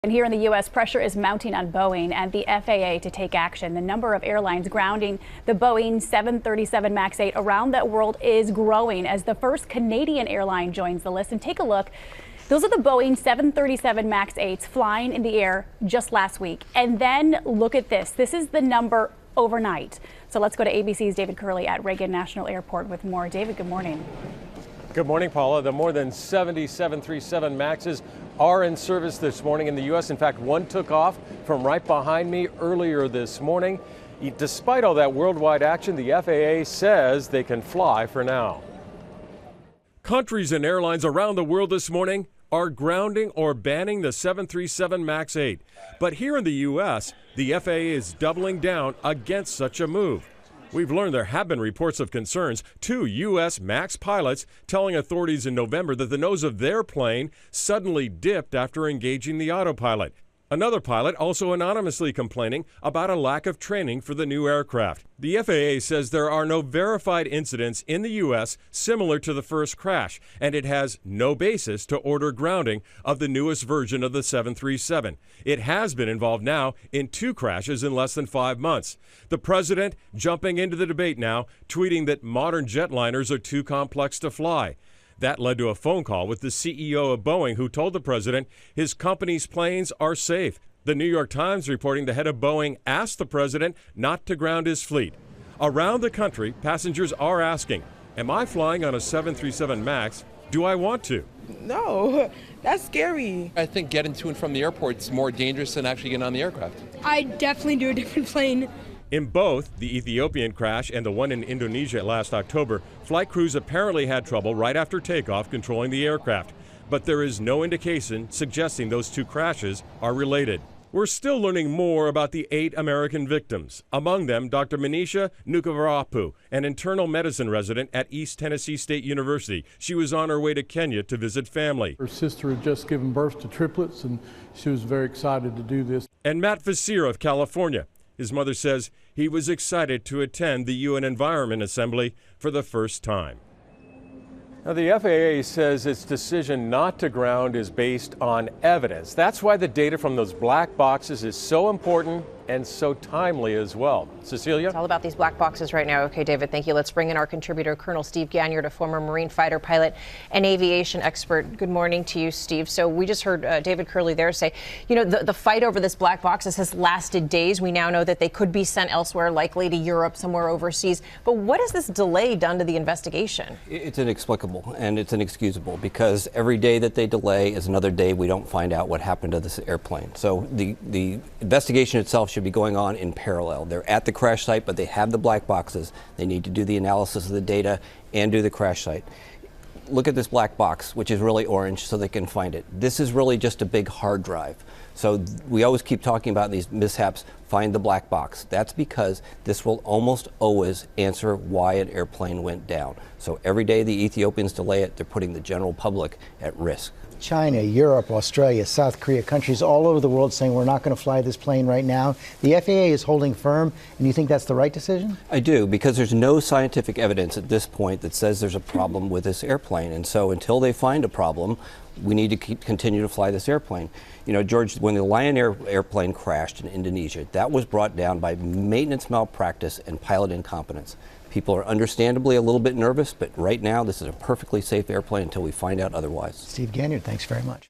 And here in the U.S., pressure is mounting on Boeing and the FAA to take action. The number of airlines grounding the Boeing 737 MAX 8 around the world is growing as the first Canadian airline joins the list. And take a look. Those are the Boeing 737 MAX 8s flying in the air just last week. And then look at this. This is the number overnight. So let's go to ABC's David Curley at Reagan National Airport with more. David, good morning. Good morning, Paula. The more than 70 737 MAXs are in service this morning in the U.S. In fact, one took off from right behind me earlier this morning. Despite all that worldwide action, the FAA says they can fly for now. Countries and airlines around the world this morning are grounding or banning the 737 MAX 8. But here in the U.S., the FAA is doubling down against such a move. We've learned there have been reports of concerns. Two U.S. MAX pilots telling authorities in November that the nose of their plane suddenly dipped after engaging the autopilot. Another pilot also anonymously complaining about a lack of training for the new aircraft. The FAA says there are no verified incidents in the U.S. similar to the first crash, and it has no basis to order grounding of the newest version of the 737. It has been involved now in 2 crashes in less than 5 months. The president jumping into the debate now, tweeting that modern jetliners are too complex to fly. That led to a phone call with the CEO of Boeing, who told the president his company's planes are safe. The New York Times reporting the head of Boeing asked the president not to ground his fleet. Around the country, passengers are asking, am I flying on a 737 MAX? Do I want to? No, that's scary. I think getting to and from the airport is more dangerous than actually getting on the aircraft. I'd definitely do a different plane. In both the Ethiopian crash and the one in Indonesia last October, flight crews apparently had trouble right after takeoff controlling the aircraft. But there is no indication suggesting those 2 crashes are related. We're still learning more about the 8 American victims, among them Dr. Manisha Nukavarapu, an internal medicine resident at East Tennessee State University. She was on her way to Kenya to visit family. Her sister had just given birth to triplets, and she was very excited to do this. And Matt Fassir of California. His mother says he was excited to attend the UN Environment Assembly for the first time. Now, the FAA says its decision not to ground is based on evidence. That's why the data from those black boxes is so important and so timely as well. Cecilia? It's all about these black boxes right now. Okay, David, thank you. Let's bring in our contributor, Colonel Steve Ganyard, a former Marine fighter pilot and aviation expert. Good morning to you, Steve. So we just heard David Curley there say, you know, the fight over this black boxes has lasted days. We now know that they could be sent elsewhere, likely to Europe, somewhere overseas. But what has this delay done to the investigation? It's inexplicable and it's inexcusable because every day that they delay is another day we don't find out what happened to this airplane. So the investigation itself should be going on in parallel. They're at the crash site, but they have the black boxes. They need to do the analysis of the data and do the crash site. Look at this black box, which is really orange, so they can find it. This is really just a big hard drive. So we always keep talking about these mishaps, find the black box. That's because this will almost always answer why an airplane went down. So every day the Ethiopians delay it, they're putting the general public at risk. China, Europe, Australia, South Korea, countries all over the world saying we're not going to fly this plane right now. The FAA is holding firm, and you think that's the right decision? I do, because there's no scientific evidence at this point that says there's a problem with this airplane. And so until they find a problem, we need to continue to fly this airplane. You know, George, when the Lion Air airplane crashed in Indonesia, that was brought down by maintenance malpractice and pilot incompetence. People are understandably a little bit nervous, but right now this is a perfectly safe airplane until we find out otherwise. Steve Ganyard, thanks very much.